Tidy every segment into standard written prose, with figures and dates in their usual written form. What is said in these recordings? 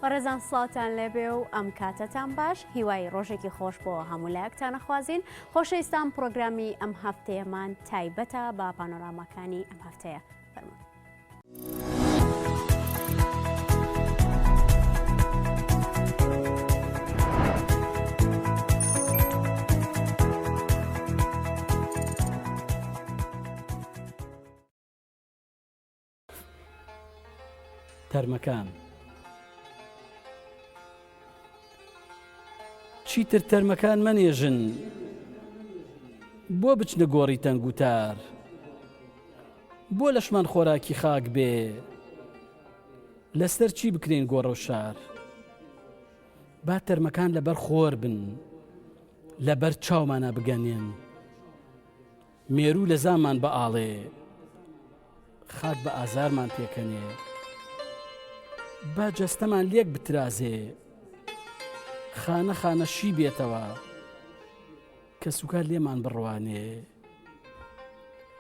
بەڕێزان سڵاوتان لێبێ و ئەم کاتەتان باش هیوای ڕۆژێکی خۆش بۆ هەموو لایەکتانە خوازین. خۆشەویستان پرۆگرامی ئەم هەفتەیەمان تایبەتە بە پانۆرامەکانی ئەم هەفتەیە. فەرموون. تەرمەکان چیتر تەرمەکان مەنێژن بۆ بچنە گۆڕی تەنگوتار، بۆ لەشمان خۆراکی خاک بێ لەسەر چی بکرێن گۆڕە و شار. با تەرمەکان لەبەر خۆر بن، لەبەر چاومانە بگەنێن، مێرو لە زامان بە ئاڵێ، خاک بە ئازارمان پێکەنێ، با جەستەمان لێک بترازێ، خانە خانەشی بێتەوە کە سوکار لێمان بڕوانێ،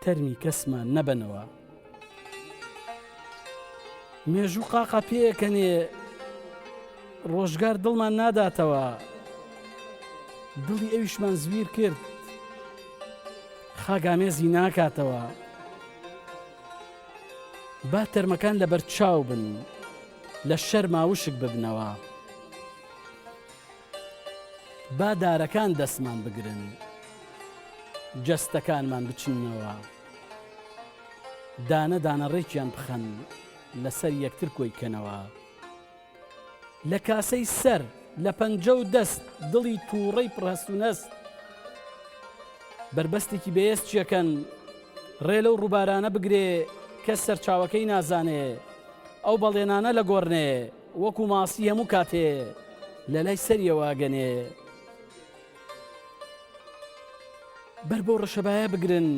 تەرمی کەسمان نەبنەوە. مێژوو قاقا پێکەنێ ڕۆژگار دڵمان ناداتەوە، دڵی ئەویشمان زویر کرد خاگامێزی ناکاتەوە. با تەرمەکان لەبەر چاو بن، لە شەر ماوشک ببنەوە، با دارەکان دەستمان بگرن، جەستەکانمان بچنەوە، دانە دانە ڕێکیان بخەن، لەسەر یەکتر کۆیکەنەوە. لە کاسەی سەر لە پەنجە و دەست دڵی تووڕەی پڕهەست و نەست، بربەستێکی بەهێز چیەکەن ڕێ لەو ڕووبارانە بگرێ کەس سەرچاوەکەی نازانێ، ئەو بەڵێنانە لە گۆڕنێ وەکو ماسی هەموو کاتێ لە لای سەریەوە گەنێ. بەر بەو ڕەشەبایە بگرن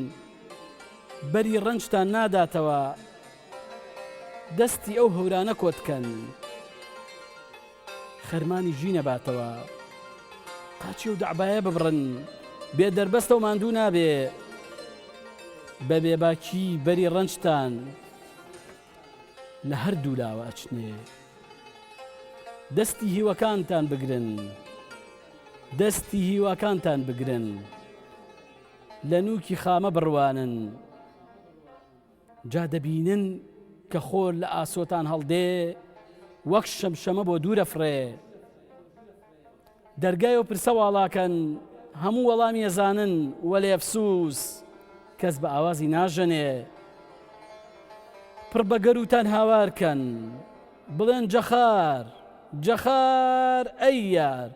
بەری ڕەنجتان ناداتەوە، دەستی ئەو هەورانە کۆتکەن خەرمانی ژی نەباتەوە. قاچی و دەعبایە ببڕن بێ دەربەستە و ماندوو نابێ، بە بێباکی بەری ڕەنجتان لە هەردوو لاوە ئەچنێ. دەستی هیوەکانتان بگرن، دەستی هیواکانتان بگرن، لە نووکی خامە بڕوانن، جا دەبینن کە خۆر لە ئاسۆتان هەڵدێ وەک شەمشەمە بۆ دوورە فڕێ. دەرگای و پرسە واڵاکەن هەموو وەڵامی ئەزانن، وەلێ ئەفسووس کەس بە ئاوازی ناژەنێ. پڕ بە گەروتان هاوارکەن بڵێن جەخار جەخار ئەی یار.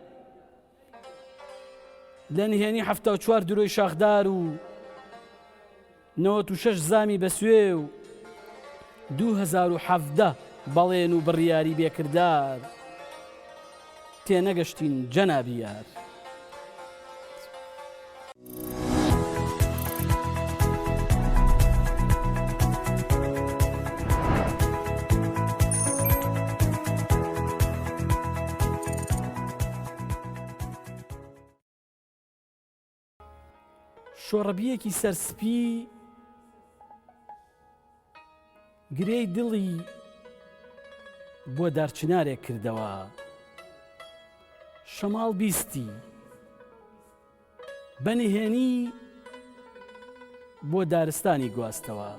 لە نهێنی 74 درۆی شاخدار و 96 زامی بەسوێ و 2017 بەڵێن و بڕیاری بێکردار، تێنەگەشتین جەنابی یار. شۆڕەبیەکی سەرسپی گرێی دڵی بۆ دارچنارێک کردەوە، شەماڵ بیستی بەنهێنی بۆ دارستانی گواستەوە.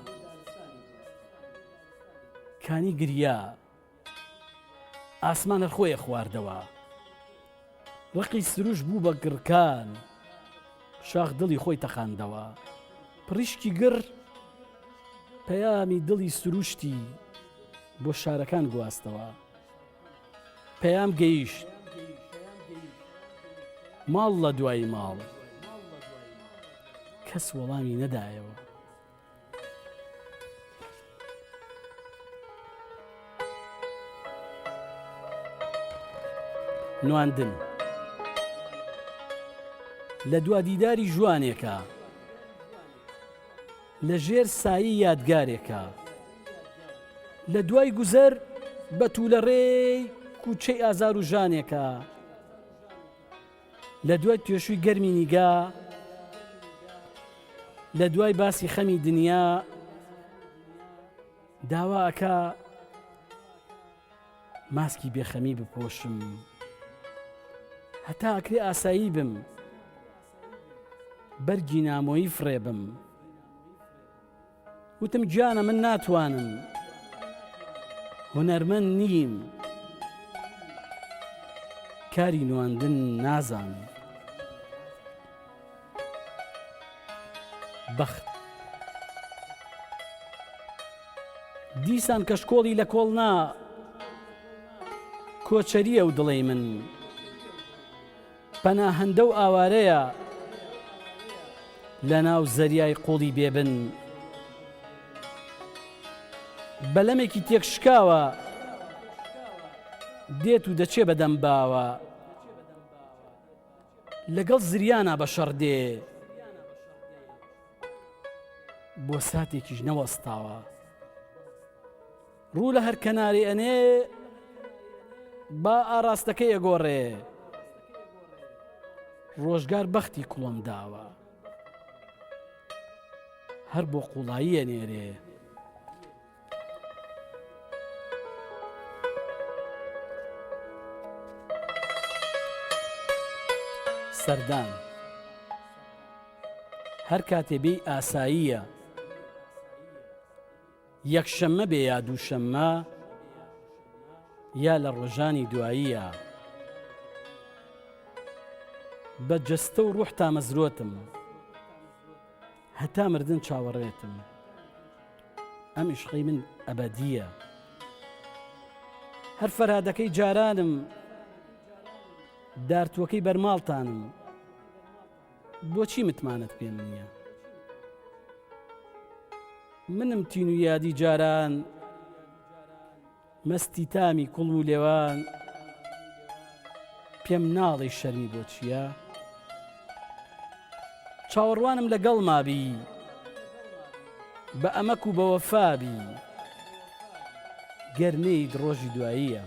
کانی گریا ئاسمان هەرخۆیە خواردەوە، ڕقی سروش بوو بە گڕکان، شاخ دڵی خۆی تەخاندەوە. پڕیشکی گر پەیامی دڵی سروشتی بۆ شارەکان گواستەوە. پەیام گەیشت ماڵ لە دوای ماڵ، کەس وەڵامی نەدایەوە. نواندن لە دوا دیداری جوانێکە، لە ژێر سایی یادگارێکە، لە دوای گوزەر بە توولەڕێی کوچەی ئازار و ژانێکە، لە دوای توێشووی گەرمی نیگا، لە دوای باسی خەمی دنیا داواکە ماسکی بێخەمی بپۆشم هەتا ئەکرێ ئاسایی بم بەرگی نامۆیی فڕێبم وتم گیانە من ناتوانم هونەرمەند نیم کاری نواندن نازانم بەخت دیسان کەشکۆڵی لە کۆڵنا کۆچەریە و دڵی من پەناهەندە و ئاوارەیە لە ناو زەریای قوڵی بێبن بەلەمێکی تێکشکاوە دێت و دەچێ بەدەم باوە لەگەڵ زریانە بە شەڕدێ بۆ ساتێکیش نەوەستاوە ڕوو لە هەر کەناری ئەنێ با ئاراستەکەی ئەگۆڕێ ڕۆژگار بەختی کوڵم داوە هەر بۆ قوڵایی ئەنێرێ سەردان هەر کاتێ بێی ئاساییە یەکشەممە بێ یا دووشەممە یا لە ڕۆژانی دواییە بە جەستە و ڕوح تا مەزرۆتم هەتا مردن چاوەڕێتم ئەم عیشقەی من ئەبەدیە هەر فەرهادەکەی جارانم دارتووەکەی بەرماڵتانم بۆچی متمانەت پێم نییە منم تین و یادی جاران مەستی تامی کوڵ و لێوان پێم ناڵی شەرمی بۆ چییە چاوەڕوانم لەگەڵ مابی بە ئەمەک و بە وەفابی گەرمەی ڕۆژی دواییە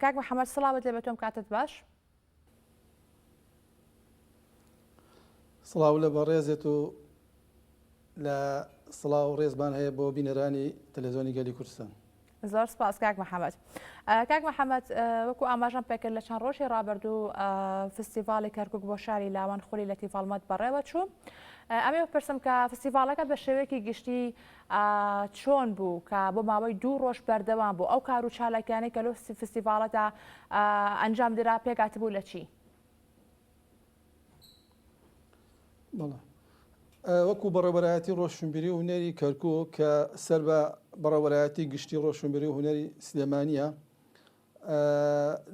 کاک محەممەد سڵاوت لێ بە تۆم کاتت باش سڵاو لە بەڕێزێت و لە سڵاو و ڕێزبان هەیە بۆ بینەرانی تەلەڤیزیۆنی گەلی کوردستان زۆر سپاس کاک محەممەد کاک محەممەد وەکو ئاماژەم پێکرد لە چەند ڕۆژی ڕابردوو فستیڤاڵی کەرکووک بۆ شاری لاوان خولی لە تیڤاڵمەد بەڕێوە چوو ئەمێ بپرسم کە فستیڤاڵەکە بە شێوەیەکی گشتی چۆن بوو کە بۆ ماوەی 2 ڕۆژ بەردەوام بوو ئەو کار و چالاکیانەی کە لەو فستیڤاڵەدا ئەنجام درا پێکات بوو لە چی؟ بەڵێ وەکو بەڕێوەبەرایەتی ڕۆژشنبیری و هونەری کەرکووک کە سەر بە بەڕێوەبەرایەتی گشتی ڕۆژشنبیری و هونەری سلێمانیە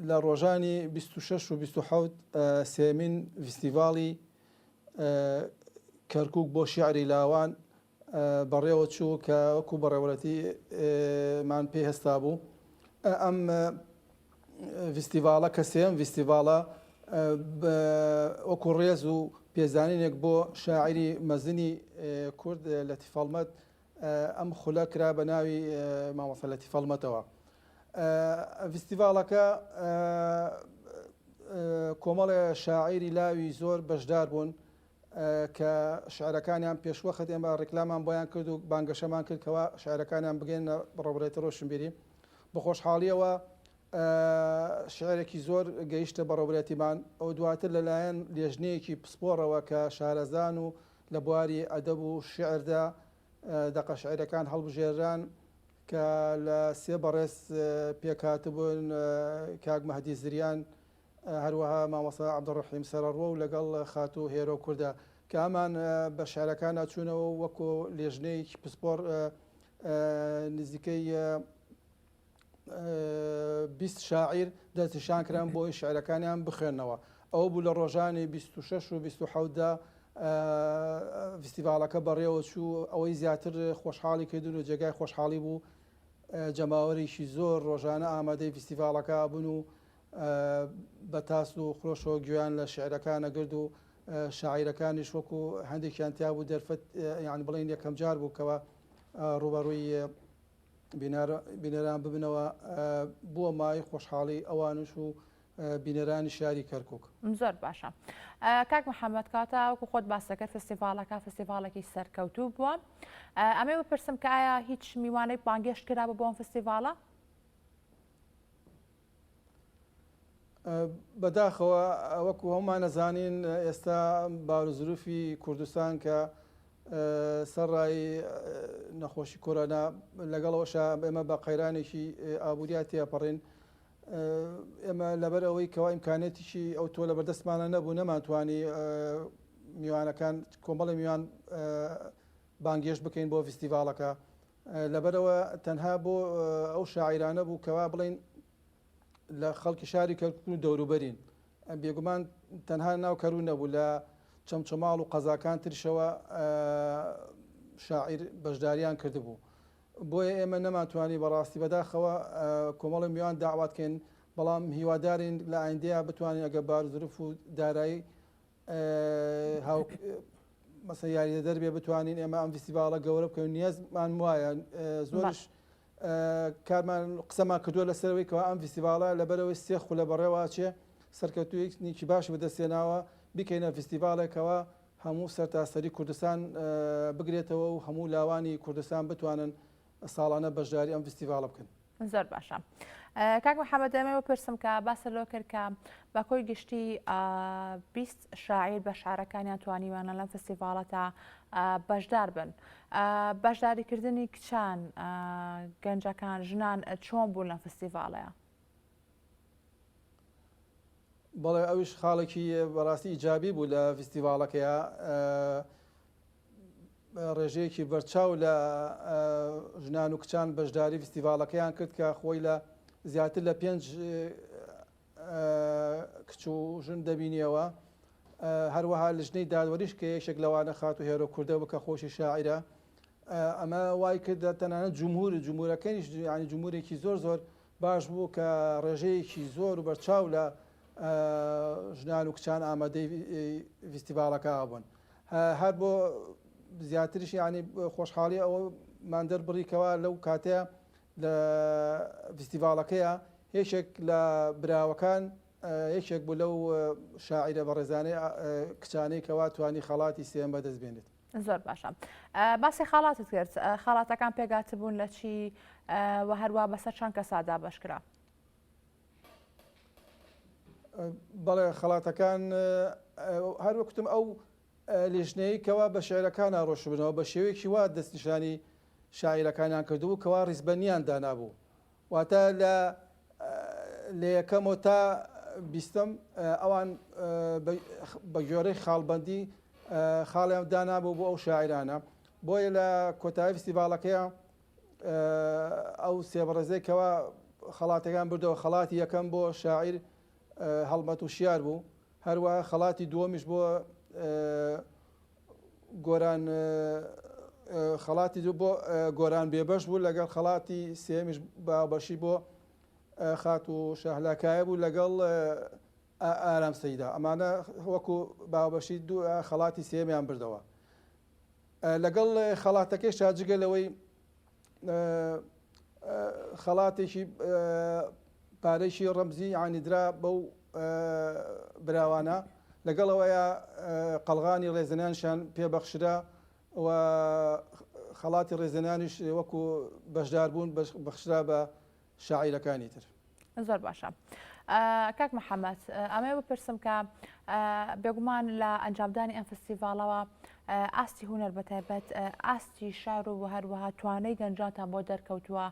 لە ڕۆژانی 26 و 27 سێمین فستیڤاڵی کەرکووک بۆ شیعری لاوان بەڕێوە چوو کە وەکو بەڕێوەبەرەتیمان پێی هەستا بوو ئەم فستیڤاڵە کە سێم فستیڤاڵە وەکو ڕێز و پێزانینێک بۆ شاعری مەزنی کورد لە تیڤاڵمەد ئەم خولە کرا بە ناوی مامۆستا لە تیڤاڵمەدەوە فستیڤاڵەکە کۆمەڵە شاعری لاوی زۆر بەشدار بوون کە شعرەکانیان پێشوەخت ئێمە ڕێکلامان بۆیان کرد و بانگەشەمان کردکەوە شعرەکانیان بگەێنە بەڕێوەبەرێتی ڕۆژشنبیری بە خۆشحاڵیەوە شعرێکی زۆر گەیشتە بەڕێوەبەرێتیمان ئەو دواتر لەلایەن لێژنەیەکی پسپۆڕەوە کە شارەزان و لە بواری ئەدەب و شعردا دەقە شعرەکان هەڵبژێران کە لە سێ بەڕێز پێکاتبوون کاک مەهدی زریان هەروەها مامۆستا عەبدوڕەحیم سەرەڕۆ و لەگەڵ خاتوو هێرۆ کووردە کە ئەمان بە شارەکانە چوونەوە وەکو لێژنەیەکی پسپۆڕ نزیکەی 20 شاعیر دەستنیشان کران بۆی شعرەکانیان بخوێنەوە ئەو بوو لە ڕۆژانی 26 و 27دا فستیڤاڵەکە بەڕێوە چوو ئەوەی زیاتر خۆشحاڵی کردن و جێگای خۆشحاڵی بوو جەماوەریشی زۆر ڕۆژانە ئامادەی فستیڤاڵەکە بوون و بە تاس و خۆشەوە گوێیان لە شعرەکانە گرد و شاعیرەکانیش وەکو هەندێکیان تیا بوو دەرفەت یان بڵین یەکەم جار بوو کەەوە ڕوبەڕووی بینەران ببنەوە بووە مای خۆشحاڵی ئەوانش و بینەرانی شاری کەرکووک. زۆر باشە. کاک محەممەد کاتە وەکو خۆت باسەکە فستیڤالەکە فستیڤالێکی سەرکەوتوو بووە. ئەمێ بپرسم کە ئایا هیچ میوانەی بانگێشت کرا بە بۆم فستیڤالە؟ بەداخەوە وەکو هەمومان نەزانین ئێستا باوزروفی کوردستان کە سەرڕای نەخۆشی کۆرۆنا لەگەڵەوەشە ئێمە بە قەیرانێکی ئابوووریات تێپەڕین ئێمە لەبەر ئەوەی کەوا ئیمکانێتیشی ئەو تۆ لە بەردەستمانە نەبوو نەمانتوانی میوانەکان کۆمەڵی میوان بانگێشت بکەین بۆ فستیڤالەکە لەبەرەوە تەنها بۆ ئەو شاعیرانە بوو کەوا بڵین لە خەڵکی شاری کەرکوون و دەوروبەرین بێگومان تەنها ناو کەرو نەبوو لە چەمچەماڵ و قەزاکان ترشەوە شاعیر بەشداریان کردبوو بۆیە ئێمە نەماتوانی بەڕاستی بەداخەوە کۆمەڵی میوان داواتکەین بەڵام هیوادارین لە ئایندەیە بتوانین ئەگە بارزرف و دارایی مەسەڵەن یاریدە دەربێ بتوانین ئێمە ئەم فستیڤالە گەورە بکەین نیازمان وایە زۆرش کارمان قسەمان کردووە لەسەرەوەی کەوا ئەم فستیڤالە لەبەرەوەی سێ خولە بەڕێواچێ سەرکەوتوویەکی باش بەدەستێناوە بکەینە فستیڤالێکەوە هەموو سەرتاسەری کوردستان بگرێتەوە و هەموو لاوانی کوردستان بتوانن ساڵانە بەشداری ئەم فستیڤالە بکەن. زۆر باشە. کاک محەممەد ئەمەوە پرسم کە باسە لەوە کرد کە بە کۆی گشتی 20 شاعیر بە شارەکانیان توانیوانە لەم فستیڤالە تا بەشدار بن. بەشداریکردنی کچان گەنجەکان ژنان چۆن بوون لە فستیڤالەیە؟ بەڵێ ئەوش خاڵێکی بەڕاستی ئیجابی بوو لە فستیڤالەکەیە ڕێژەیەکی بەرچاو لە ژنان و کچان بەشداری فستیڤالەکەیان کرد کە خۆی لە زیاتر لە 5 کچ و ژن دەبینیەوە هەروەها لە ژنەی دادوەریش کە یەکێک لەوانە خات و هێرە کوردە بکە خۆشی شاعیرە ئەمە وای کردە تەنانەت جمهورەکەنیش ینی جمهورێکی زۆر باش بوو کە ڕێژەیەکی زۆر و بەرچاو لە ژنان و کچان ئامادەی فستیڤالەکە بوون هەر بۆ زیاتریش ینی خۆشحاڵی ئەوەمان دەربڕیکەوە لەو کاتەیە لە فستیڤالەکەیە هێشێک لە براوەکان یەکێک بوو لەو شاعیرە بە ڕێزانەی کچانەی کەوا توانی خەڵاتی سێم بەدەستبێنێت. زۆر باشە. باسی خاڵاتت کرد خاڵاتەکان پێگات بوون لە چی و هەروە بەسەر چەند کەسادا بەشکرا؟ بەڵێ خەڵاتەکان هەروەکوتم ئەو لێژنەیە کەوا بە شێعرەکان ڕۆشبنەوە بە شێوەیەکی وا دەستنیشانی شاعیرەکانیان کردبوو کەوا ڕیزبەنیان دانابوو واتە لە یەکەمەوە تا 20م ئەوان بە گوێرەی خاڵبەندی خاڵیان دانابوو بۆ ئەو شاعیرانە بۆیە لە کۆتایی فستیڤالەکەیە ئەو سێبڕێزەیەکەوە خەڵاتەکان بردەوە خەڵاتی یەکەم بۆ شاعیر هەڵمەت و شیار بوو هەروەها خەڵاتی دووەمیش بۆ گۆران خەڵاتی بۆ گۆران بێبەش بوو لەگەڵ خەڵاتی سێمیش بابەشی بۆ خات و شەهلاکایە بوو لەگەڵ ئارام سەیدا ئەمانە وەکو بابەشی دوو خەڵاتی سێمیان بردەوە لەگەڵ خەڵاتەکەی شاجگەلەوەی خەڵاتێکی پارەیشی ڕەمزی عنیدرا بەو براوانە لەگەڵەوەیە قەڵغانی ڕێزەنانشان پێبەخشرا و خەڵاتی ڕێزەنانیش وەکو بەشدار بوون بەخشرا بە شاعیرەکانی تر. زۆر باشە. کاک محەممەد ئەمە بپرسم کە بێگومان لە ئەنجامدانی ئەم فستیڤالەوە ئاستی هونەر بەتایبەت ئاستی شار و هەروەها توانەی گەنجاتان بۆ دەرکەوتووە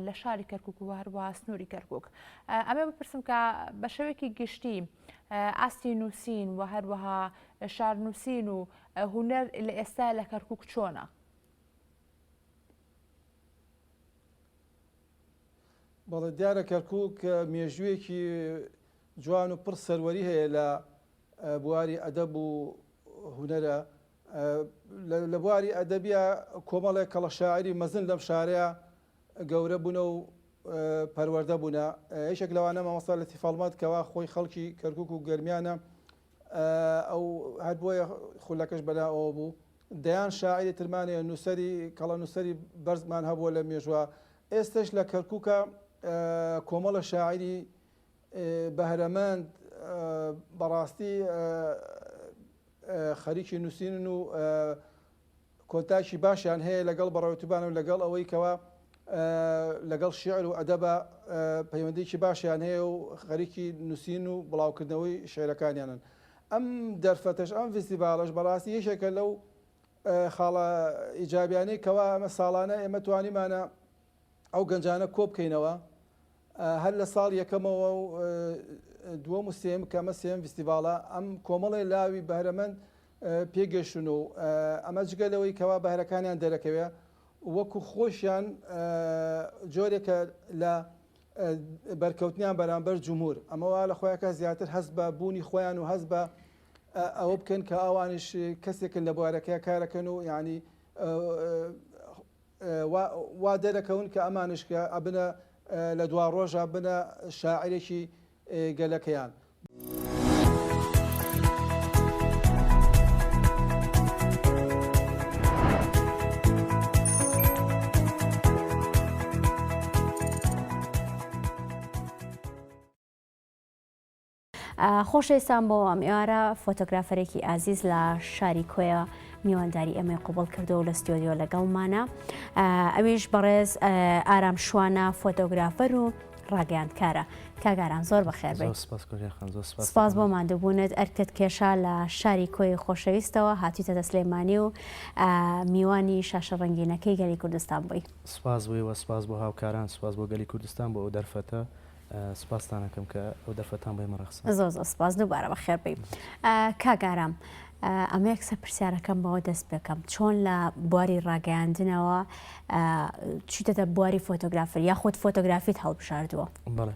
لە شاری کەرکووک و هەروەها سنووری کەرکووک. ئەمە بپرسم کە بە شێوەیەکی گشتی ئاستی نووسین و هەروەها شار نووسین و هونەر لە ئێستا لە کەرکووک چۆنە؟ بەڵێ دیارە کەرکووک مێژوویەکی جوان و پڕ سەروەری هەیە لە بواری ئەدەب و هونەرە لە بواری ئەدەبیە کۆمەڵێک کەڵە شاعری مەزن لەم شارەیە گەورە بوونە و پەروەردە بوونە یەکێک لەوانە مامۆستا لەتیف ئەڵمەد کەوا خۆی خەڵکی کەرکووک و گەرمیانە ئەو هەر بۆیە خولەکەش بەلا ئەوە بوو دەیان شاعری ترمانەیە نووسری کەڵە نووسری بەرزمان هەبووە لە مێژوە ئێستش لە کەرکووکە کۆمەڵە شاعری بەهرەمەند بەڕاستی خەریکی نووسین و کۆنتاکی باشیان هەیە لەگەڵ بەڕێوەتوبان و لەگەڵ ئەوەی کەوا لەگەڵ شیعر و ئەدەبە پەیوەندیکی باشیان هەیە و خەریکی نووسین و بڵاوکردنەوەی شێعرەکانیانن. ئەم دەرفەتەش ئەم فستیڤالەش بەڕاستی یەکێکە لەو خاڵە ئیجابیانەی کەوا ئەمە ساڵانە ئێمە توانیمانە ئەو گەنجانە کۆ بکەینەوە هەر لە ساڵ یەکەمەوە و دووەم و سێم کەمە سێم فستیڤالە ئەم کۆمەڵی لاوی بەهرەمەند پێگەشتن و ئەمە جگەلەوەی کەوا بەهرەکانیان دەرەکەوێ وەکو خۆشیان جۆرێکە لە بەرکەوتنیان بەرامبەر جمهور ئەمەوە لە خۆیەکە زیاتر هەست بە بوونی خۆیان و هەست بە ئەوە بکەن کە ئەوانش کەسێکن لە بوارەکەی کارەکەن و ینی وا دەرەکەون کە ئەمانش کە ئەبنە لە دوا ڕۆژە بنە شاعرێکی گەلەکەیان. خۆشەویستان بۆ ئەم ئێوارە فۆتۆگرافەرێکی ئازیز لە شاری کۆیە میوانداری ئەمەی قوبڵ کردەوە لە ستۆدیۆ لەگەڵمانە ئەویش بەڕێز ئارام شوانە فۆتۆگرافەر و ڕاگەیاندکارە. کاگارام زۆر بەخێر بێت. سپاس بۆ مادەبوونت ئەرکت کێشا لە شاری کۆی خۆشەویستەوە هاتوویتە سلێمانی و میوانی شاشە ڕەنگینەکەی گەلی کوردستان بووی. سپاس بوویەوە سپاس بۆ هاوکاران سپاس بۆ گەلی کوردستان بۆ ئەو دەرفەتە سپاستانەکەم کە ئەو دەرفەتان بۆی مەڕەخسە. زۆر زۆر سپاس دووبارە بەخێر بێ. کاگارام ئەمە یەکسە پرسیارەکەم بەوە دەست بکەم چۆن لە بواری ڕاگەیاندنەوە چیتە بواری فۆتۆگرافر یاخود فۆتۆگرافیت هەڵبژاردووە؟ بەڵێ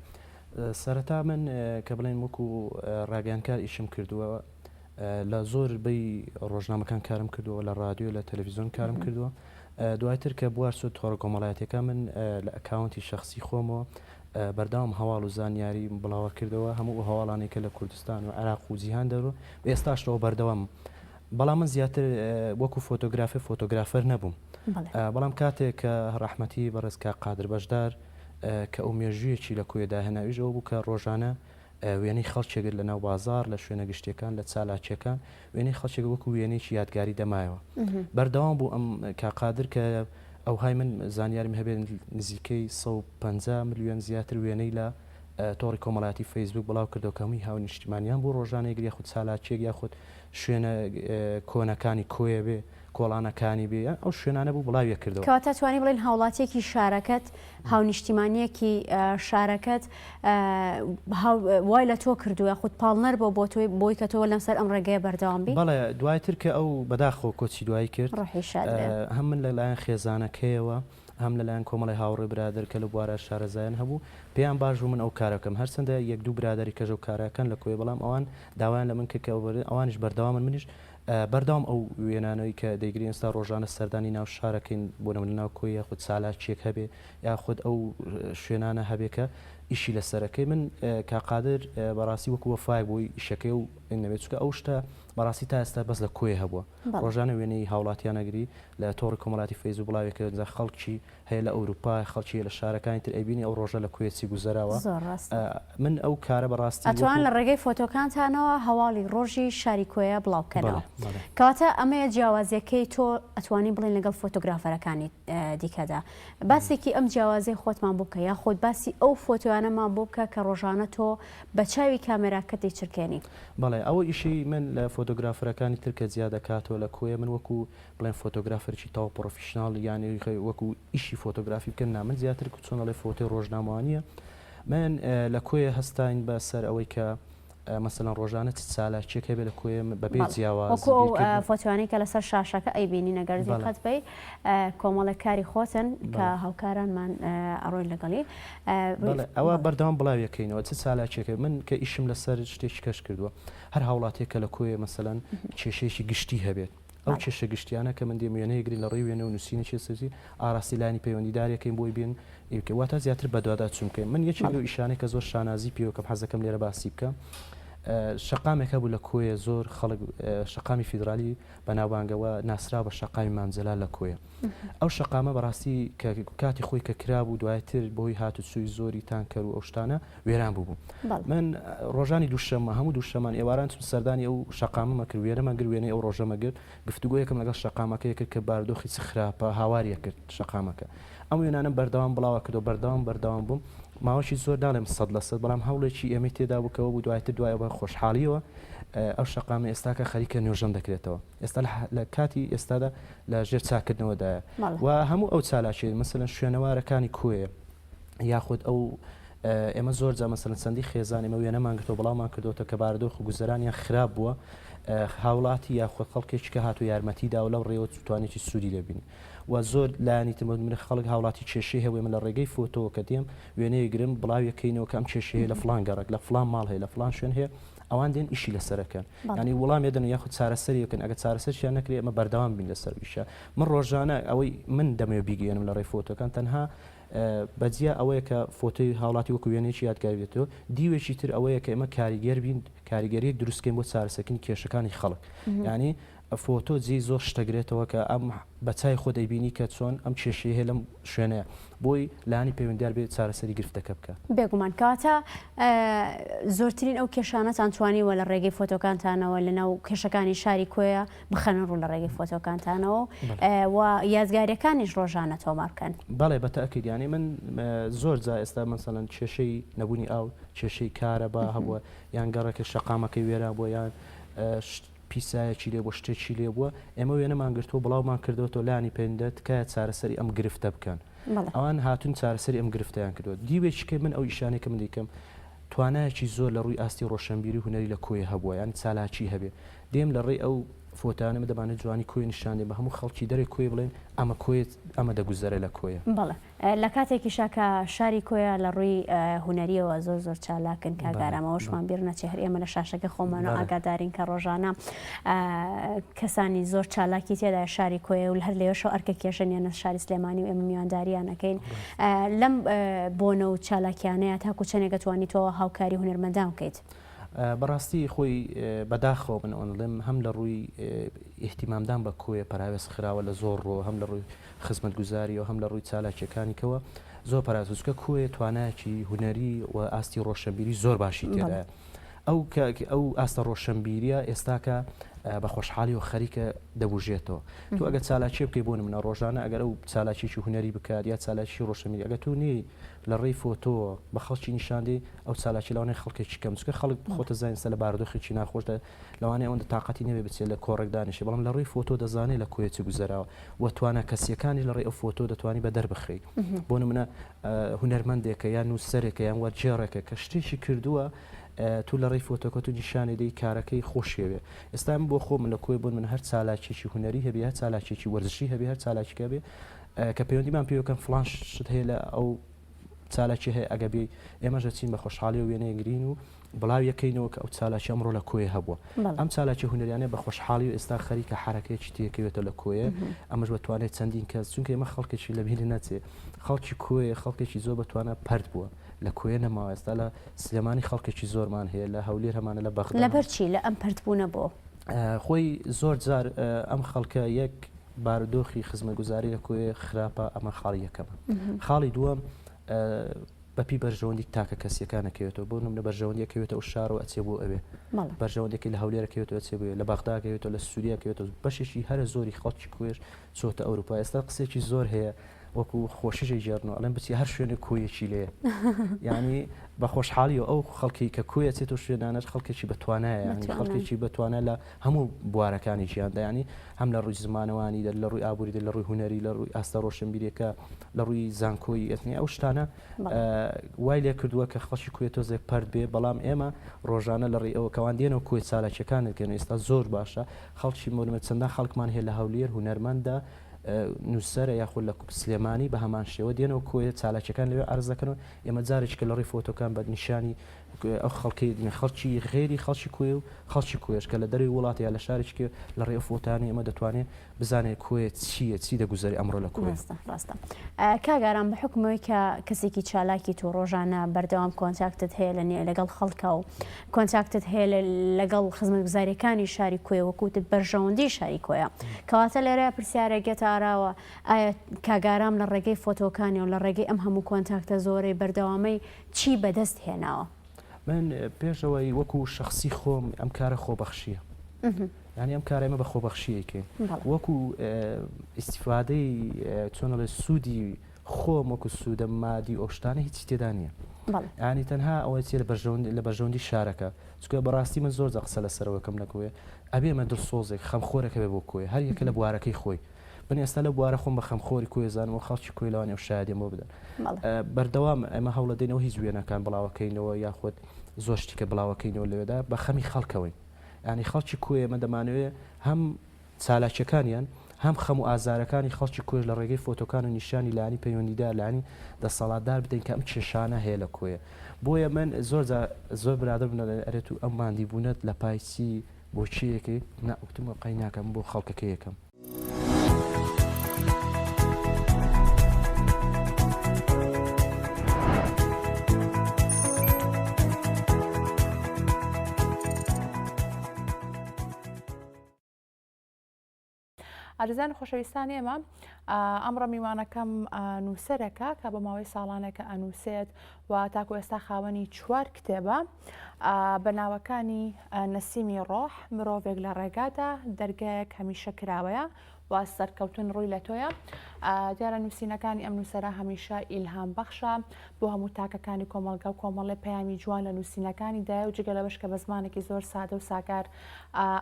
سەرەتا من کە بڵێن وەکو ڕاگەیاندکار ئیشم کردووە لە زۆر بەی ڕۆژنامەکان کارم کردووە لە ڕادیۆ لە تەلەڤیزیۆن کارم کردووە دوایتر کە بوار سوود تۆڕە کۆمەڵایەتەکە من لە ئەکاونتی شخصی خۆمەوە بەرداوام هەواڵ و زانیاری بڵاوە کردەوە هەموو هەواڵانێکە لە کوردستان و عێراق و جیهان دەرۆ ئێستاشەوە بەردەوام بەڵام من زیاتر وەکو فۆتۆگرافەر نەبووم بەڵام کاتێک کە ڕەحمەتی بەڕێز کا قادر بەشدار کە ئەو مێژوویەکی لە کوێدا هێناویژەوە بوو کە ڕۆژانە وێنەی خەڵکێگر لە ناو بازار لە شوێنە گشتەکان لە چالاکیەکان وێنەی خەڵکێک وەکو وێنەیەکی یادگاری دەمایەوە بەردەوام بوو ئەم کا قادر کە ئەو های من زانیاریم هەبێت نزیکەی 150 ملیۆن زیاتر وێنەی لە تۆڕی کۆمەڵایەتی فەیسبوک بڵاو کردەوە کەمی هاو نیشتیمانیان بۆ ڕۆژانێگری یاخود چالاکیەک یاخود شوێنە کۆنەکانی کۆیە بێ کۆڵانەکانی بێ ئەو شوێنانە بوو بڵاویە کردەوە. کەواتە توانی بڵێن هاوڵاتێکی شارەکەت هاونیشتیمانیەکی شارەکەت وای لە تۆ کردووە خودت پاڵنەر بۆ بۆ تۆی بۆی کە تۆ لەمسەر ئەم ڕێگەیە بەردەوام بی؟ بەڵێ دوایتر کە ئەو بەداخەوە کۆچی دوایی کرد هەم من لەلایەن خێزانەکەیەوە هەم لەلایەن کۆمەڵی هاوڕێ برادر کە لە بوارە شارەزایان هەبوو پێیان باش بوو من ئەو کارەکەم هەرچەندە یەک دوو برادری کەژە و کارەکەن لە کوێ بەڵام ئەوان داوایان لە من کە ئەوانش بەردەوام منیش بەردەوام ئەو وێنانەوەی کە دەیگرین ئێستا ڕۆژانە سەردانی ناو شارەکەین بۆ نمونە ناو کۆی یاخود سالاکیەک هەبێ یاخود ئەو شوێنانە هەبێ کە ئیشی لەسەرەکەی من کاقادر بەڕاستی وەکو وەفای بۆی ئیشەکەی و نەبێت چکە ئەو شتە بەڕاستی تا ئێستا بەس لە کۆی هەبووە ڕۆژانە وێنەی هاوڵاتیانەگری لە تۆڕی کۆمەڵاتی فەیسبوک بڵاوێکە خەڵکی هەیە لە ئەوروپا خەڵکی لە شارەکانی تر ئەیبینی ئەو ڕۆژە لە کوێچی گوزەراوە من ئەو کارە بەڕاستی ئەتوان لە ڕێگەی فۆتۆکانتانەوە هەواڵی ڕۆژی شاری کۆیە بڵاوکەنەوە کەواتە ئەمەیە جیاوازیەکەی تۆ ئەتوانی بڵێن لەگەڵ فۆتۆگرافەرەکانی دیکەدا باسێکی ئەم جیاوازەی خۆتمان بکە یا خۆت باسی ئەو فۆتۆیانەمان بۆ بکە کە ڕۆژانە تۆ بە چاوی کامێراکە دەیچرکێنی. بەڵێ ئەوە ئیشی من لە فۆتۆگرافەرەکانی ترکە زیاد دەکاتەوە لە کۆیە من وەکو بڵێن فۆتۆگرافەرێکی تاو پرۆفیشناڵ یانی وەکو ئیشی فۆتۆگرافی بکەن نامن زیاتر چۆنەڵێ فۆتۆی ڕۆژنامەوانیە من لە کۆیە هەستاین بەسەر ئەوەی کە مەسەڵەن ڕۆژانە چالاکیەک هەبێت لە کۆیە بەبێ جیاواز فۆتۆیانەی کە لەسەر شاشەکە ئەیبینی نەگەر دیقەت بی کۆمەڵە کاری خۆتن کە هاوکارانمان ئەڕۆی لەگەڵی ئەوە بەردەوام بڵاویەکەینەوە چ چالاکیەکە من کە ئیشم لەسەر شتێکی کەش کردووە هەر هاوڵاتێکە لە کۆیە مەسەڵەن کێشەیەکی گشتی هەبێت ئەو کێشە گشتیانە کە من دێمێنەیەگری لە ڕێی وێنە و نووسینێکی سەرزی ئاراستی لانی پەیوەندیدارەکەین بۆی بێن واتە زیاتر بەدوادا چونکەین من یەکێک ئیشانێک کە زۆر شانازی پێوە کەم حەزەکەم لێرە باسی بکە شقامێکە بوو لە کۆیە زۆر خەڵک شقامی فیدرالی بەناوبانگەوە ناسرا بە شقامی مانجەلا لە کۆیە ئەو شقامە بەڕاستی کاتی خۆی کە کرا بوو دوایتر بۆی هاتوچووی زۆری تانکەر و ئەو شتانە وێران بوو من ڕۆژانی دووشەمە هەموو دووشەمان ئێواران سەردانی ئەو شقامەمە کرد وێرەمە گر وێنەی ئەو ڕۆژەمەگرت گفتوگۆیەکەم لەگەڵ شقامەکەی کرد کە بارودۆخی چ خراپە هاواریە کرد شقامەکە ئەم وێنانم بەردەوام بڵاوە کردو بەردەوام بووم ماوەشی زۆر داڵێم 100% بەڵام هەوڵێکی ئێمە تێدا بووکەوە بوو دوایتر دوایە بە خۆشحاڵیەوە ئەو شقامە ئێستاکە خەریکە نوێژەم دەکرێتەوە ئێستا لە کاتی ئێستادا لە ژێر چاکردنەوەدایە و هەموو ئەو چالاکی مەسەلەن شوێنەوارەکانی کۆیە یاخود ئەو ئێمە زۆر جا مەسەلەن چەندی خێزان ئێمە وێنەمان گرتەوە بەڵاومان کردوتە کە بارودۆخ و گوزەرانیان خراپ بووە هاوڵاتی یاخود خەڵکێکی کە هاتو یارمەتیدا و لەو ڕێوە توانێتی سوودی لێبینی و زۆر لایانی تر من خەڵک هاوڵاتی کێشەی هەیە من لە ڕێگەی فۆتۆ کە دێم وێنەیە گرم بڵاویەکەینەوە کە ئەم کێشەیە لە فلان گەڕک لە فلان ماڵ هەیە لە فلان شوێن هەیە ئەوان دێن ئیشی لەسەرەکەن ینی وەڵام ێدەن یاخود چارەسەریەکەن ئەگە چارەسەریان نەکرێت ئەمە بەردەوام بین لەسەر ئیشە من ڕۆژانە ئەوەی من دەمەوێت بیگەێنم لە ڕێی فۆتۆکان تەنها بەجیا ئەوەیە کە فۆتۆی هاوڵاتی وەکو وێنێکی یادگاریێتەوە دیوێکی تر ئەوەیە کە ئێمە کاریگەر بین کاریگەریەک دروستکەین بۆ چارەسەکردنی کێشەکانی خەڵک ینی فۆتۆ جێی زۆر شتەگرێتەوە کە ئەم بەچای خۆ دەیبینی کە چۆن ئەم کێشەیە هەیە لەم شوێنەیە بۆی لانی پەیوەندیار بێت چارەسەری گرفتەکە بکە بێگومان کاتە زۆرترین ئەو کێشانەتان توانیوە لە ڕێگەی فۆتۆکانتانەوە لەناو کێشەکانی شاری کۆیە بخەنە ڕوو لە ڕێگەی فۆتۆکانتانەوە و یازگاریەکانیش ڕۆژانە تۆمار بکەن بەڵێ بەتەکیدیانی من زۆر جا ئێستا مەسەڵەن کێشەی نەبوونی ئاو کێشەی کارە بە هەبووە یان گەڕێکە شەقامەکەی وێرا بۆ یان پیسایەکی لێ بۆ شتێکی لێ بووە ئێمە وێنەمان گرتووە بڵاومان کردەوە لانی پێندە تکایە چارەسەری ئەم گرفتە بکەن ئەوان هاتون چارەسەری ئەم گرفتیان کردووە دیوێکیکە من ئەو ئیشانێکە من دیکەم توانایەکی زۆر لە ڕووی ئاستی ڕۆشنبیری هوەری لە کۆی هەبووە ینی چالاکی هەبێ دێم لە ڕێی ئەو فۆتانە دەبانێت جوانی کۆی نیشانێ بە هەموو خەڵکی دەرێ کۆی بڵێن ئەمە کۆیت ئەمە دەگوزەرە لە کۆیە بەڵێ لە کاتێکی شاکە شاری کۆیە لە ڕووی هوەریەوە زۆر چالاکن کاگارامەوەشمان بیر نەچێ هەر ئێمە لە شاشەکە خۆمانەوە ئاگادارین کە ڕۆژانە کەسانی زۆر چالاکی تێدا شاری کۆیە و هەر لێشەوە ئەرکە کێشەنیانە شاری سلێمانی و ئێمە میوانداریانەکەین لەم بۆنە و چالاکیانەیە تاکو چەندێک دەتوانیتەوە هاوکاری هونەرمەندان بکەیت بەڕاستی خۆی بەداخەوە من ئۆنڵێم هەم لە ڕووی ئیحتیمامدان بە کۆیە پراوێز خراوە لە زۆر ڕۆ هەم لە ڕووی خزمەت گوزاری و هەم لە ڕووی چالاکیەکانیکەوە زۆر پارازوچکە کۆیە توانایکی هوەری و ئاستی ڕۆشنبیری زۆر باشی تێدایە ئەو ئاستە ڕۆشنبیریە ئێستاکە بە خۆشحالی و خەریکە دەبژێتەوە تو ئەگە چالاکی بکەی بۆ منە ڕۆژانە ئەگەر ئەو چالاکیی هوەری بکات یا چالاکی ڕۆشنبیری ئەگە تو نی لە ڕێی فۆتۆ بە خەڵکی نیشاندی ئەو چالاکی لەوانەیە خەڵکێکی کەم چکە خەڵک خۆتە زانستە لە بارودۆخێکی ناخۆشدا لەوانەیە ئەوەندە تااقەتی نەبێ بچێت لە کۆڕێک دانیشی بەڵام لە ڕێی فۆتۆ دەزانێت لە کۆیەتی گوزەراوە و توانە کەسیەکانی لە ڕێی ئەو فۆتۆ دەتوانی بە دەربخەی بۆ نمونە هونەرمەندێکە یان نووسەرێکە یان وەرجێڕێکە کە شتێکی کردووە تو لە ڕێی فۆتۆکە تو نیشانێ دەی کارەکەی خۆشیەوێ ئێستا بۆ خۆم لە کۆی بوون من هەر چالاکێکی هوەری هەبێ هەر چالاکێکی وەرزشی هەبێ هەر چالاکیکە بێ کە پەیوەندیمان پێوەکەم فلان شت هەیە لە ئەو چالاکی هەیە ئەگە بێ ئێمەژە چین بە خۆشحاڵی و وێنەیە گرین و بڵاو یەکەینەوە کە ئەو چالاکی ئەمڕۆ لە کۆیە هەبووە ئەم چالاکی هوەریانە بە خۆشحاڵی و ئێستا خەریکە حرەکەیەکی تێکەوێتە لە کۆیە ئەمەش بەتوانێت چەندین کەس چونکە ئێمە خەڵکێکی لە بینی نەچێ خەڵکی کۆیە خەڵکێکی زۆر بەتوانە پەرد بووە لە کۆیە نەماوە ئێستا لە سلێمانی خەڵکێکی زۆرمان هەیە لە هەولێر هەمانە لە بەغدا لەبەرچی لە ئەم پەردبوونە بۆ خۆی زۆر جار ئەم خەڵکە یەک بارودۆخی خزمەتگوزاری لە کۆیە خراپە ئەمە خاڵی یەکەمە خاڵی دووەم بەپی بەرژەوەندی تاکە کەسیەکانەکەوێتەوە بۆ نمونە بەرژەوەندیەکەوێتە ئەو شارەوە ئەچێ بۆ ئەوێ بەرژەوەندێکی لە هەولێرەکەوێتەوە ئەچێ بۆ لە بەغداکەوێتەوە لە سووریاکەوێتەوە بەشێکی هەرە زۆری خەڵکی کوێش چۆتە ئەوروپا ئێستا قسێکی زۆر هەیە وەکو خۆشیژی ژێرنەوە ئەڵێن بچی هەر شوێنە کۆیەکی لێ یعنی بە خۆشحاڵی و ئەو خەڵکی کە کۆیە چێتەوە شوێنانەش خەڵکێکی بەتوانایە ینی خەڵکێکی بەتوانە لە هەموو بوارەکانی ژیاندا ینی هەم لە ڕووی زمانەوانی لە ڕووی ئابووری لە ڕووی هوەری لە ڕووی ئاستا ڕۆشنبیریەکە لە ڕووی زانکۆی ئەتنی ئەو شتانە وای لێ کردووە کە خەڵکی کوێ تۆزێک پەرد بێ بەڵام ئێمە ڕۆژانە لە ڕێی ئەوە کەوان دێنەوە کۆی چالاکیەکانێکن ئێستا زۆر باشە خەڵکی مۆنمە چەندان خەڵکمان هەیە لە هەولێر هونەرمەندە نووسەرە یاخود لە سلێمانی بە هەمان شێوە دێنەوە کۆیە چالاکیەکان لەوێ ئارزەکەنەوە ئێمە جارێککە لە ڕێی فۆتۆکان بە نیشانی ئەو خەڵکی غێری خەڵکی کوێ و خەڵکی کوێش کە لە دەروی وڵاتی یا لە شارێککە لە ڕێ فۆتانی ئەمە دەتوانێت بزانێت کوێ چییە چی دەگوزاری ئەمڕۆ لە کوێ ڕاستە کاگاران بە حکمەوەی کە کەسێکی چالاکی تو ڕۆژانە بەردەوام کۆنتاکتت هەیە لەگەڵ خەڵکە و کۆنتاکتت هەیە لەگەڵ خزمەتگوزاریەکانی شاری کوێ وەکوتت بەرژەوەندی شاری کۆیە کەواتە لێرە پرسیارێکێتە ئاراوە ئایا کاگارام لە ڕێگەی فۆتۆکانی و لە ڕێگەی ئەم هەموو کۆنتاکتە زۆرەی بەردەوامەی چی بەدەست هێناوە؟ من پێشەوەی وەکو شخصی خۆم ئەم کارە خۆبەخشیە ینی ئەم کارێمە بە خۆبەخشیەکەین وەکو ئیسیفادەی چۆنەڵێ سوودی خۆم وەکو سوودە مادی ئۆشتانە هیچی تێدا نییە ینی تەنها ئەوە چێ لە بەرژەوەندی شارەکە چکە بەڕاستی من زۆر قسە لەسەرەوەکەم نەکوێ ئەبێمە دڵسۆزێک خەمخۆرەکە بێ بۆ کوێ هەر یەکە لە بوارەکەی خۆی من ئێستا لە بوارە خۆم بە خەمخۆری کوێزانەوە خەڵکی کوێ لەوانێ و شایدێمەوە بدەن بەردەوام ئەمە هەوڵە دێنەوە هیچ وێنەکان بڵاوەکەینەوە یاخود زۆر شتێکە بڵاوەکەینەوە لەوێدا بە خەمی خەڵکەوەی ینی خەڵکی کوێ ئەمە دەمانەوێت هەم چالاکیەکانیان هەم خەم و ئازارەکانی خەڵکی کوێژ لە ڕێگەی فۆتۆکان و نیشانی لانی پەیوەندیدا لانی دەسەڵاتدار بدەین کە ئەم کێشانە هەیە لە کوێ بۆیە من زۆر برادر بنە ئەرێت و ئەم ماندی بوونەت لە پایچی بۆچیەکەی ناوتمە قەی ناکەم بۆ خەڵکەکە یەکەم. ئازیزان خۆشەویستانی ئێمە ئەمڕۆ میوانەکەم نووسەرەکە کە بە ماوەی ساڵانێکە ئەنووسێت و تاکو ئێستا خاوەنی 4 کتێبە بە ناوەکانی نەسیمی ڕۆح مرۆڤێک لە ڕێگادا دەرگایەک هەمیشە کراوەیە و سەرکەوتن ڕووی لە تۆیە دیارە نووسینەکانی ئەم نووسەرە هەمیشە ئیلهام بەخشە بۆ هەموو تاکەکانی کۆمەلگا و کۆمەڵێ پەیامی جوان لە نووسینەکانیدایە و جگە لە بەشکە بە زمانێکی زۆر سادە و ساکار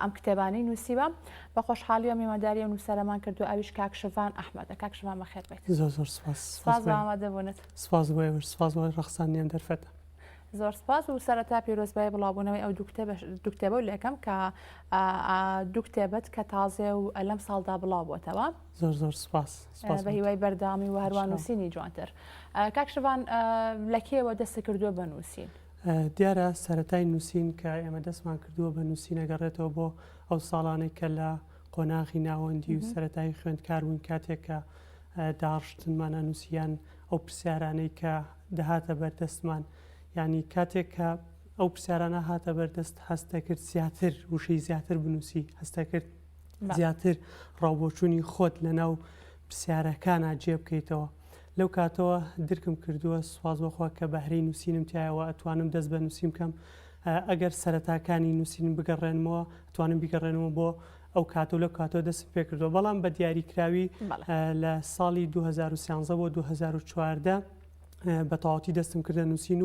ئەم کتێبانەی نووسیوە بە خۆشحاڵی و میوەداری و نووسەرەمان کردو ئەویش کاکشڤان ئەحمەدە. کاکشڤان بەخێر بێت. زۆر سپاس بە ئامادەبوونت. سپاس بۆ ڕەخسانیان دەرفەتە. زۆر سپاس و سەرەتا پیرۆزبای بڵاوبوونەوەی ئەو دوو کتێبە و لەکەم کە دوو کتێبەت کە تازێ و لەم ساڵدا بڵاو بۆتەوە. زۆر سپاس بە هیوای بەردامی و هەروان نووسینی جوانتر. کاکشڤان لە کێوە دەستی کردووە بە نووسین؟ دیارە سەرەتای نووسین کە ئێمە دەستمان کردووە بە نووسینە گەڕێتەوە بۆ ئەو ساڵانێک کە لە قۆناغی ناوەندی و سەرەتایی خوێندکار بوون کاتێک کە داڕشتنمانە نووسیان ئەو پرسیارانەی کە دەهاتە بەردەستمان ینی کاتێک کە ئەو پرسیارانە هاتە بەردەست هەستە کرد زیاتر وشەی زیاتر بنووسی هەستە کرد زیاتر ڕاوبۆچوونی خۆت لە ناو پرسیارەکانە جێ بکەیتەوە. لەو کاتەوە درکم کردووە سوپاس بەخوا کە بەهرەی نووسینم تایەوە ئەتوانم دەست بە نووسیم بکەم ئەگەر سەرەتاکانی نووسین بگەڕێنمەوە ئەتوانم بیگەڕێنەوە بۆ ئەو کاتۆ لە کاتۆ دەست پێ کردەوە بەڵام بە دیاریکراوی لە ساڵی 2013 بۆ 2014 بە تەواوەتی دەستم کردە نووسین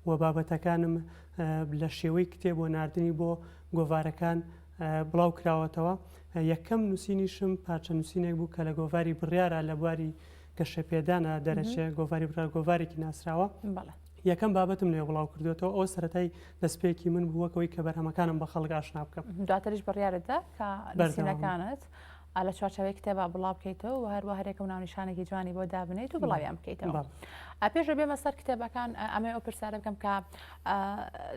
و بابەتەکانم لە شێوەی کتێب بۆ ناردنی بۆ گۆڤارەکان بڵاو کراوەتەوە. یەکەم نووسینیشم پارچە نووسینێک بوو کە لە گۆڤاری بڕیارە لە بواری گەشەپێدانە دەرەچێ گۆڤاری بڕار گۆڤارێکی ناسراوە. یەکەم بابەتم لێ بڵاو کردوێتەوە ئەو سەرەتای دەستپێکی من بووەکەوەی کە بەرهەمەکانم بە خەڵک ئاشنا بکەم. دواتریش بڕیارەتدا کە نووسینەکانت لە چوارچەوەی کتێبە بڵاو بکەیتەوە و هەروە هەرێکە و ناونیشانێکی جوانی بۆ دابنیت و بڵاویان بکەیتەوە. پێشە بێمە سەر کتێبەکان ئەمە ئەو پرسیارە بکەم کە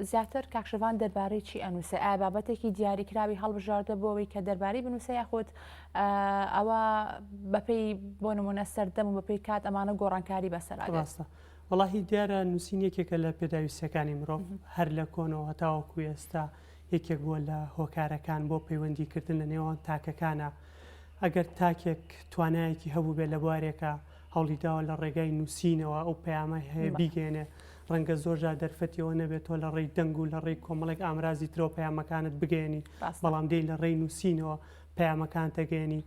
زیاتر کاکشڤان دەربارەی چی ئەنووسێ؟ ئایا بابەتێکی دیاریکراوی هەڵبژاردە بۆەوەی کە دەربارەی بنووسە یاخود ئەوە بەپێی بۆ نمونە سەردەم و بەپێی کات ئەمانە گۆڕانکاری بەسەرڕاستە؟ وەڵاهی دیارە نووسینێکێکە لە پێداویستەکانی مرۆڤ هەر لە کۆنەوە هەتاوەکو ئێستا یەکێک بووە لە هۆکارەکان بۆ پەیوەندیکردن لە نێوان تاکەکانە. ئەگەر تاکێک توانایەکی هەبوو بێت لە بوارێکە هەوڵیداوە لە ڕێگای نووسینەوە ئەو پەیامە هەیە بیگەێنێ ڕەنگە زۆرجار دەرفەتیەوە نەبێتەوە لە ڕێی دەنگ و لە ڕێی کۆمەڵێک ئامرازی ترەوە پەیامەکانت بگەێنی بەڵام دەی لە ڕێی نووسینەوە پەیامەکان تەگەێنی.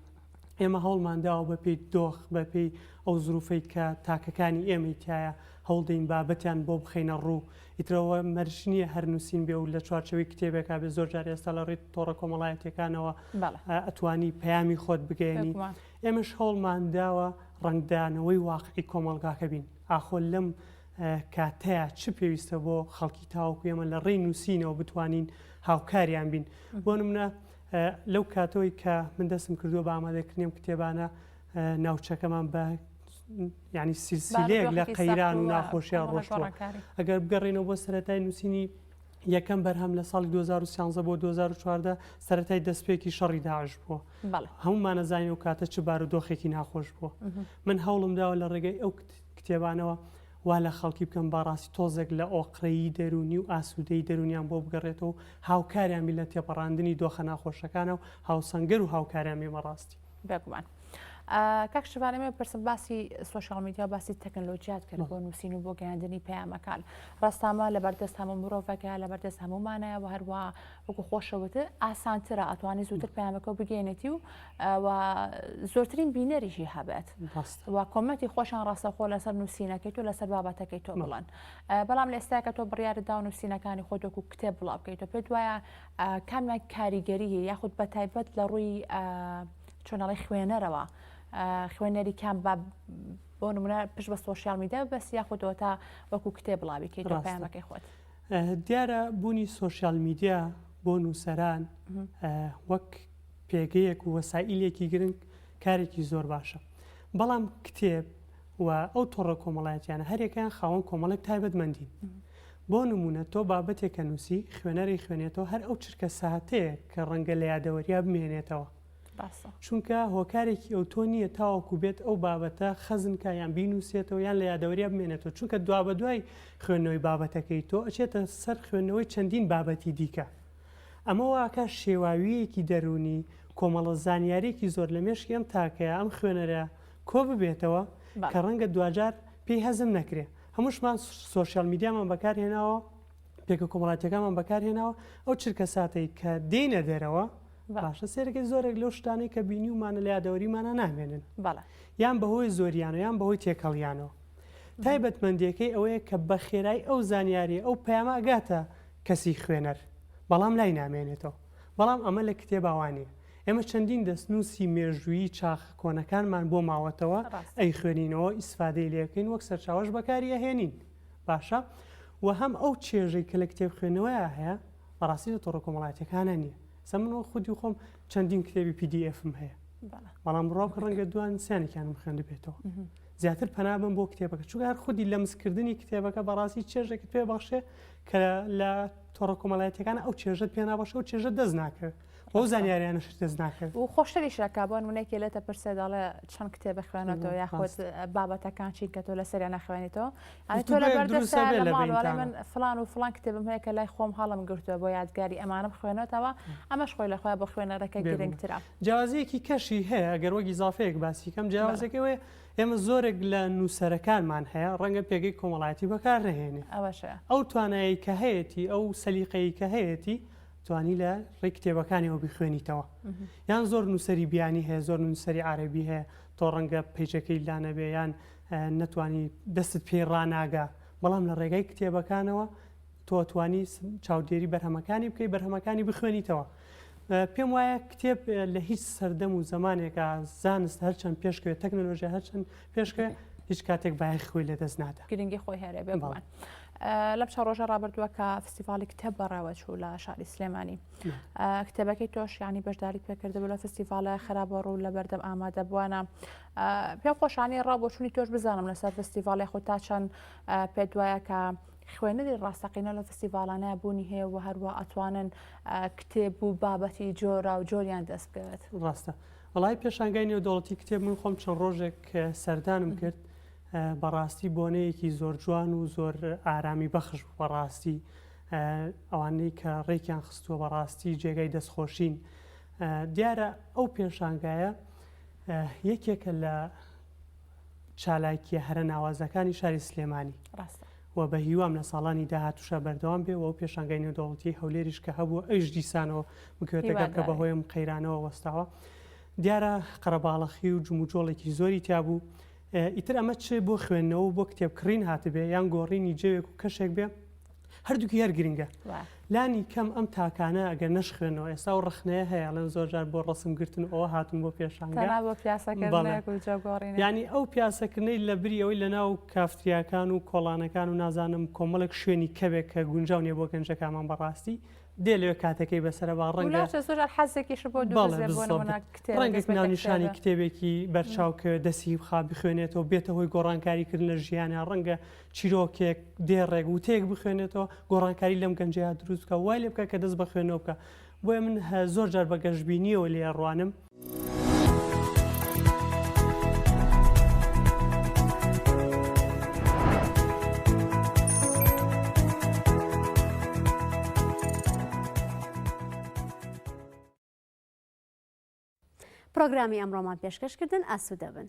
ئێمە هەوڵمانداوە بەپێی دۆخ بەپێی ئەو زروفەی کە تاکەکانی ئێمەی تایە هەوڵدەین بابەتیان بۆ بخەینە ڕوو ئیترەوە مەرجنیە هەر نووسین بێ و لە چوارچەوەی کتێبێکا بێ زۆر جار ئێستا لە ڕێی تۆڕە کۆمەڵایەتەکانەوە ئەتوانی پەیامی خۆت بگەێنی. ئێمەش هەوڵمانداوە ڕنگدانەوەی واقعی کۆمەلگاکە بین ئاخۆ لەم کاتەیە چ پێویستە بۆ خەڵکی تاوەکو ئێمە لە ڕێی نووسینەوە بتوانین هاوکاریان بین. بۆ نمونە لەو کاتەوەی کە من دەستم کردووە بە ئامادەکردنیم کتێبانە ناوچەکەمان بە ینی سیلسیلەیەک لە قەیران و ناخۆشیان ڕۆشتووە. ئەگەر بگەڕێنەوە بۆ سەرەتای نووسینی یەکەم بەرهەم لە ساڵی 2013 بۆ 2014 سەرەتای دەستپێکی شەڕی داعش بووە. هەمومان نەزانین و کاتە چ بارودۆخێکی ناخۆش بووە. من هەوڵم داوە لە ڕێگەی ئەو کتێبانەوە وا لە خەڵکی بکەم باڕاستی تۆزێک لە ئۆقرەیی دەرونی و ئاسوودەی دەرونیان بۆ بگەڕێتەوە هاوکاریان بی لە تێپەڕاندنی دۆخە ناخۆشەکانە و هاوسەنگەر و هاوکاریان بێ بەڕاستی. بێگومان. کاک شەوانەمە پرسم باسی سوۆشیال میدیا باسی تەکنۆلۆژیات کرد بۆ نووسین و بۆ گەیاندنی پەیامەکان. ڕاستامە لەبەردەست هەموو مرۆڤەکە لەبەردەست هەمومانایە و هەروە وەکو خۆشەوتر ئاسانترە ئەتوانێت زووتر پەیامەکە بگەێنێتی و زۆرترین بینەریشی هەبێت و کۆمەتی خۆشان ڕاستەخۆ لەسەر نووسینەکەی تۆ لەسەر بابەتەکەی تۆ بڵێن. بەڵام لە ئێستاکە تۆ بڕیاردا و نووسینەکانی خۆت وەکو کتێب بڵاو بکەیتەوە پێت وایە کامیان کاریگەری یاخود بە تایبەت لە ڕووی چۆنەڵی خوێنەرەوە خوێنەری کام بۆ نمونە پشت بە سۆشیال میدیا بەس یاخودەوە تا وەکو کتێب بڵاوی کەیتەوە پەیامەکەی خۆت. دیارە بوونی سۆشیال میدیا بۆ نووسەران وەک پێگەیەک و وەسائلێکی گرنگ کارێکی زۆر باشە. بەڵام کتێب و ئەو تۆڕە کۆمەڵایەتیانە هەرێکیان خاوەن کۆمەڵێک تایبەتمەندین. بۆ نمونە تۆ بابەتێکە نووسی خوێنەری خوێنێتەوە هەر ئەو چرکە ساعتەیە کە ڕەنگە لە یادەوەریا بمێنێتەوە. چونکە هۆکارێکی ئەو تۆ نییە تاوەکو بێت ئەو بابەتە خەزنکە یان بینوسێتەوە یان لە یادەوەریا بمێنێتەوە چونکە دوا بە دوای خوێندنەوەی بابەتەکەی تۆ ئەچێتە سەر خوێندنەوەی چەندین بابەتی دیکە. ئەمە واکە شێواویەکی دەرونی کۆمەڵە زانیارێکی زۆر لە مێشکی ئەم تاکەیە ئەم خوێنەرە کۆ ببێتەوە کە ڕەنگە دوجار پێی هەزم نەکرێ. هەمووشمان سۆشیال میدیامان بەکارهێناوە پێکە کۆمەڵاتەکانمان بەکارهێناوە ئەو چرکە ساتەی کە دێنە دەرەوە باشە سێرەکەی زۆرێک لەو شتانەی کە بینی ومانە لە یادەوەریمانە نامێنن یان بەهۆی زۆریانە یان بەهۆی تێکەڵیانەوە. تایبەتمەندیەکەی ئەوەیە کە بە خێرایی ئەو زانیاری ئەو پەیامە ئەگاتە کەسی خوێنەر بەڵام لای نامێنێتەوە. بەڵام ئەمە لە کتێباوانیە. ئێمە چەندین دەستنووسی مێژووی چاخ کۆنەکانمان بۆ ماوەتەوە ئەی خوێنینەوە ئیسفادەی لێکەین وەک سەرچاوەش بەکاری ئەهێنین. باشە و هەم ئەو چێژەی کە لە کتێب خوێنەوەیە هەیە بەڕاستی لە تۆڕە کۆمەڵایەتەکانە نییە. سەمنەوە خودی خۆم چەندین کتێبی PDFم هەیە بەڵام ڕاوکە ڕەنگە دوان سیانێکیانم خوێندە بێتەوە. زیاتر پەنابم بۆ کتێبەکە چونکە هەر خودی لە مسکردنی کتێبەکە بەڕاستی چێژێکت پێ بەخشێ کە لە تۆڕە کۆمەڵایەتەکانە ئەو چێژت پێ نابەشە و چێژە دەست ناکەوێت بۆ زانیاریانەش دەست ناکەوێت و خۆشتری شەکە بۆ نمونەیەکی لێتە پرسێ دەڵێ چەند کتێبە خوێنێتەوە یاخود بابەتەکان چی کە تۆ لە سەریان نەخوێنیتەوە ئەنی تۆ لەبەردەستە لە ماڵوەڵێ من فلان و فلان کتێبم هەیە کە لای خۆم هەڵم گرتووە بۆ یادگاری ئەمانم خوێنێتەوە ئەمەش خۆی لەخۆی بۆ خوێنەرەکە گرنگترا. جیاوازەیەکی کەشی هەیە ئەگەر وەک ئیزافەیەک باسی کەم جیاوازەکەوەیە ئێمە زۆرێک لە نووسەرەکانمان هەیە ڕەنگە پێگەی کۆمەڵایەتی بەکار نەهێنێ ئەو توانایی کە هەیەی ئەو سەلیقەیە کە هەیەی توانی لە ڕێی کتێبەکانیەوە بخوێنیتەوە. یان زۆر نووسری بیانی هەیە زۆر نووسری عەرەبی هەیە تۆ ڕەنگە پێیجەکەی لانەبێ یان نەتوانی دەستت پێی ڕناگا بەڵام لە ڕێگای کتێبەکانەوە تۆ توانی چاودێری بەرهەمەکانی بکەی بەرهەمەکانی بخوێنیتەوە. پێم وایە کتێب لە هیچ سەردەم و زمانێکە زانست هەرچەند پێشکەوێت تەکنۆلۆژیا هەرچەند پێشکەوێت هیچ کاتێک باەخ خۆی لە دەست نادا گرنگی خۆی هەرێ بێبووان. لەم چ ڕۆژە ڕابردووە کە فستیڤالی کتێب بەڕێوە چوو لە شاری سلێمانی کتێبەکەی تۆش ینی بەشداری پێکردبوو لە فستیڤالە خراپە ڕوو لە بەردەم ئامادە بووانە. پێم خۆشانی ڕابۆچوونی تۆش بزانم لەسەر فستیڤالی خۆ تا چەند پێت وایە کە خوێنەری ڕاستەقینە لە فستیڤالانە بوونی هەیە و هەروە ئەتوانن کتێب و بابەتی جۆرا و جۆریان دەست بکەوێت. ڕاستە وڵای پێشانگای نێودەوڵەتی کتێب من خۆم چەند ڕۆژێک سەردانم کرد بەڕاستی بۆنەیەکی زۆر جوان و زۆر ئارامی بەخش بەڕاستی ئەوانەی کە ڕێکیان خستووە بەڕاستی جێگای دەستخۆشین. دیارە ئەو پێشانگایە یەکێکە لە چالاکیە هەرە ناوازەکانی شاری سلێمانی و بە هیوام لە ساڵانی داهاتوشە بەردەوام بێ و پێشانگای نێودەوڵەتی هەولێریش کە هەبوو ئەش دیسانەوە بکوێتەکە کە بەهۆیم قەیرانەوە وەستاوە. دیارە قەرەباڵەخی و جموجۆڵێکی زۆری تیابوو. ئیتر ئەمە چ بۆ خوێندنەوە بۆ کتێبکڕین هاتبێ یان گۆڕینی جەوێک و کەشێک بێ هەردووکی هەر گرنگە. لانی کەم ئەم تاکانە ئەگەر نەشخێنەوە ئێستا و ڕخنەیە هەیە لەن زۆرجار بۆ ڕسمگرتن ئەوە هاتون بۆ پێشانگە ینی ئەو پیاسەکردنەی لە بری ئەوەی لە ناو کافتریاکان و کۆڵانەکان و نازانم کۆمەڵک شوێنی کەبێک کە گونجاو نیە بۆ گەنجەکانمان بەڕاستی دێ لێ کاتەکەی بەسەر با ڕەنگە زۆر حەزێکیش بۆ ڕەنگە ناونیشانی کتێبێکی بەرچاو کە دەسی بخا بخوێنێتەوە بێتە هۆی گۆڕانکاریکردن لە ژیانە ڕەنگە چیرۆکێک دێڕێک وتێک بخوێنێتەوە گۆڕانکاری لەم گەنجەیە دروستکە وای لێ بکە کە دەست بە خوێنەوە بکە بۆیە من زۆر جار بە گەشتبینیەوە لێ ڕوانم. پرۆگرامی ئەمڕۆمان پێشکەشکردن ئاسوودە بن.